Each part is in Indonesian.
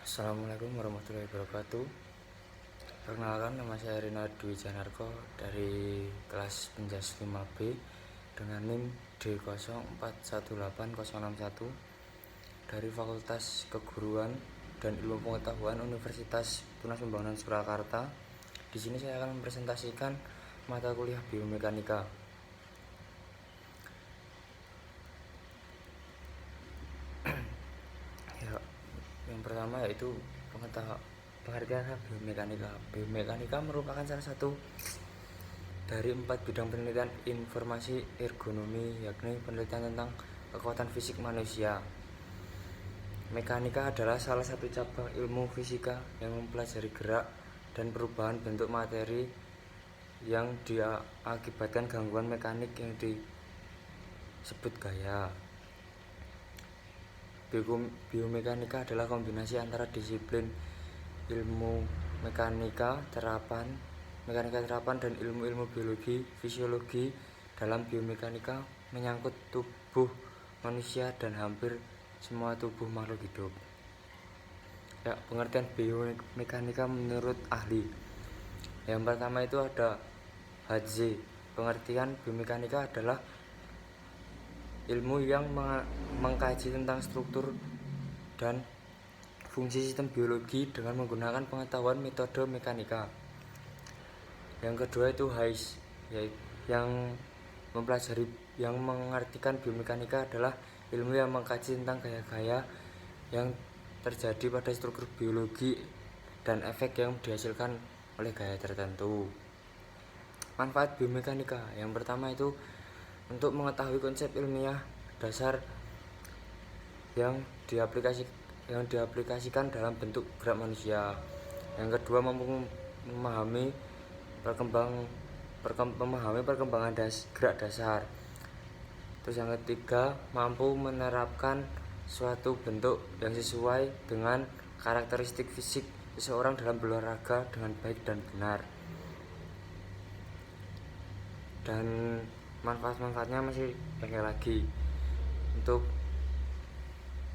Assalamualaikum warahmatullahi wabarakatuh. Perkenalkan, nama saya Rina Dwi Janarko dari kelas Penjas 5B dengan NIM D04186061 dari Fakultas Keguruan dan Ilmu Pengetahuan Universitas Tunas Pembangunan Surakarta. Di sini saya akan mempresentasikan mata kuliah biomekanika. Yang pertama yaitu pengertian biomekanika. Biomekanika merupakan salah satu dari 4 bidang penelitian informasi ergonomi, yakni penelitian tentang kekuatan fisik manusia. Mekanika adalah salah satu cabang ilmu fisika yang mempelajari gerak dan perubahan bentuk materi yang diakibatkan gangguan mekanik yang disebut gaya. Biomekanika adalah kombinasi antara disiplin ilmu mekanika terapan dan ilmu-ilmu biologi, fisiologi. Dalam biomekanika menyangkut tubuh manusia dan hampir semua tubuh makhluk hidup. Pengertian biomekanika menurut ahli. Yang pertama itu ada Hadze. Pengertian biomekanika adalah ilmu yang mengkaji tentang struktur dan fungsi sistem biologi dengan menggunakan pengetahuan metode mekanika. Yang kedua itu Hayes, yang mengartikan biomekanika adalah ilmu yang mengkaji tentang gaya-gaya yang terjadi pada struktur biologi dan efek yang dihasilkan oleh gaya tertentu. Manfaat biomekanika. Yang pertama itu untuk mengetahui konsep ilmiah dasar yang diaplikasikan dalam bentuk gerak manusia. Yang kedua, mampu memahami perkembangan gerak dasar. Terus yang ketiga, mampu menerapkan suatu bentuk yang sesuai dengan karakteristik fisik seseorang dalam berolahraga dengan baik dan benar. Dan manfaat-manfaatnya masih banyak lagi. Untuk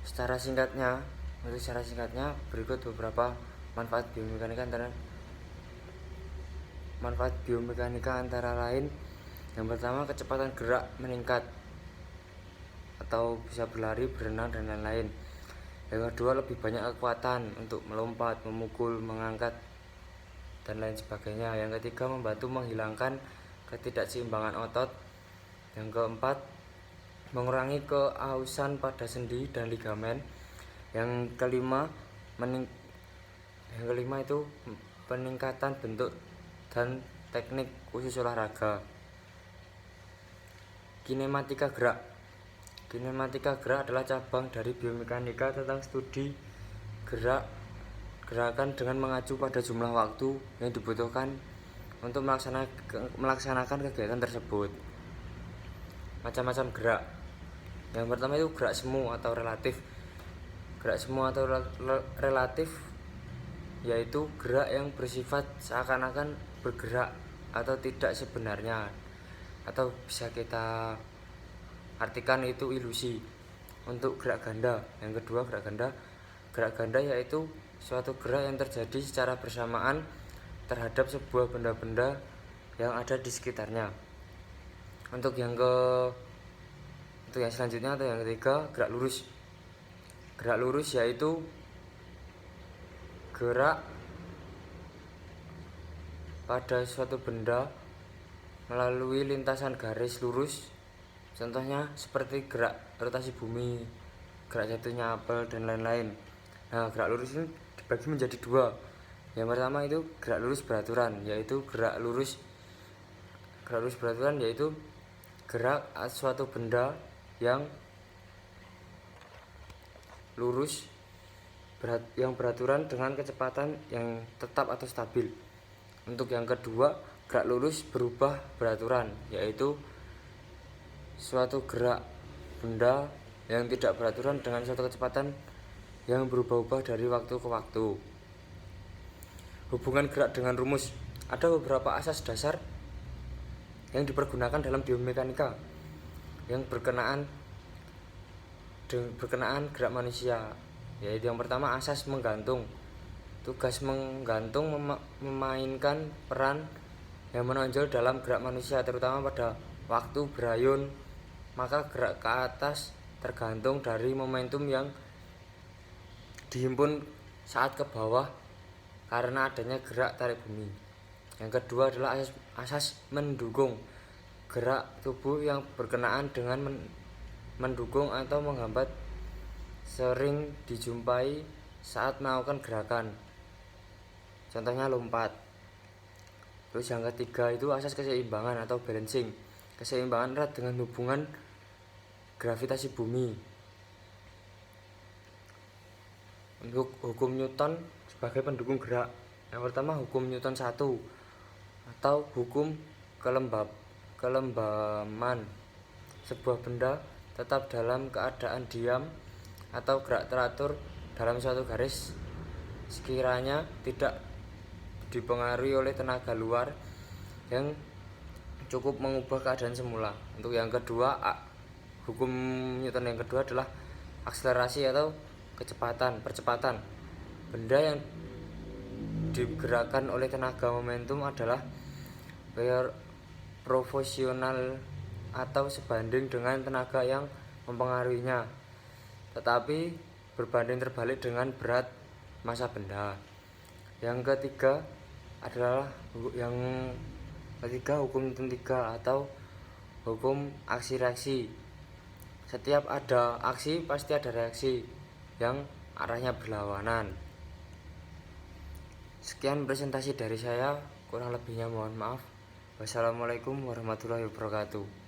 secara singkatnya berikut beberapa manfaat biomekanika antara lain. Yang pertama, kecepatan gerak meningkat atau bisa berlari, berenang dan lain-lain. Yang kedua, lebih banyak kekuatan untuk melompat, memukul, mengangkat dan lain sebagainya. Yang ketiga, membantu menghilangkan ketidakseimbangan otot. Yang keempat, mengurangi keausan pada sendi dan ligamen. Yang kelima itu peningkatan bentuk dan teknik khusus olahraga. Kinematika gerak. Kinematika gerak adalah cabang dari biomekanika tentang studi gerakan dengan mengacu pada jumlah waktu yang dibutuhkan untuk melaksanakan kegiatan tersebut. Macam-macam gerak. Yang pertama itu gerak semu atau relatif. Gerak semu atau relatif yaitu gerak yang bersifat seakan-akan bergerak atau tidak sebenarnya, atau bisa kita artikan itu ilusi. Untuk gerak ganda. Yang kedua, gerak ganda yaitu suatu gerak yang terjadi secara bersamaan terhadap sebuah benda-benda yang ada di sekitarnya. Untuk yang selanjutnya atau yang ketiga, gerak lurus. Gerak lurus yaitu gerak pada suatu benda melalui lintasan garis lurus. Contohnya seperti gerak rotasi bumi, gerak jatuhnya apel dan lain-lain. Nah, gerak lurus ini dibagi menjadi dua. Yang pertama itu gerak lurus beraturan, yaitu gerak lurus beraturan yaitu gerak suatu benda yang lurus yang beraturan dengan kecepatan yang tetap atau stabil. Untuk yang kedua, gerak lurus berubah beraturan, yaitu suatu gerak benda yang tidak beraturan dengan suatu kecepatan yang berubah-ubah dari waktu ke waktu. Hubungan gerak dengan rumus. Ada beberapa asas dasar yang dipergunakan dalam biomekanika yang berkenaan gerak manusia. yaitu yang pertama asas menggantung. Tugas menggantung memainkan peran yang menonjol dalam gerak manusia, terutama pada waktu berayun. Maka gerak ke atas tergantung dari momentum yang dihimpun saat ke bawah karena adanya gerak tarik bumi. Yang kedua adalah asas mendukung. Gerak tubuh yang berkenaan dengan mendukung atau menghambat sering dijumpai saat melakukan gerakan, contohnya lompat. Terus yang ketiga itu asas keseimbangan atau balancing. Keseimbangan erat dengan hubungan gravitasi bumi. Untuk hukum Newton sebagai pendukung gerak, yang pertama hukum Newton 1 atau hukum kelembaman. Sebuah benda tetap dalam keadaan diam atau gerak teratur dalam suatu garis sekiranya tidak dipengaruhi oleh tenaga luar yang cukup mengubah keadaan semula. Untuk yang kedua, hukum Newton yang kedua adalah akselerasi atau percepatan. Benda yang digerakkan oleh tenaga momentum adalah proporsional atau sebanding dengan tenaga yang mempengaruhinya, tetapi berbanding terbalik dengan berat massa benda. Yang ketiga hukum Newton 3 atau hukum aksi reaksi. Setiap ada aksi pasti ada reaksi yang arahnya berlawanan. Sekian presentasi dari saya, kurang lebihnya mohon maaf. Wassalamualaikum warahmatullahi wabarakatuh.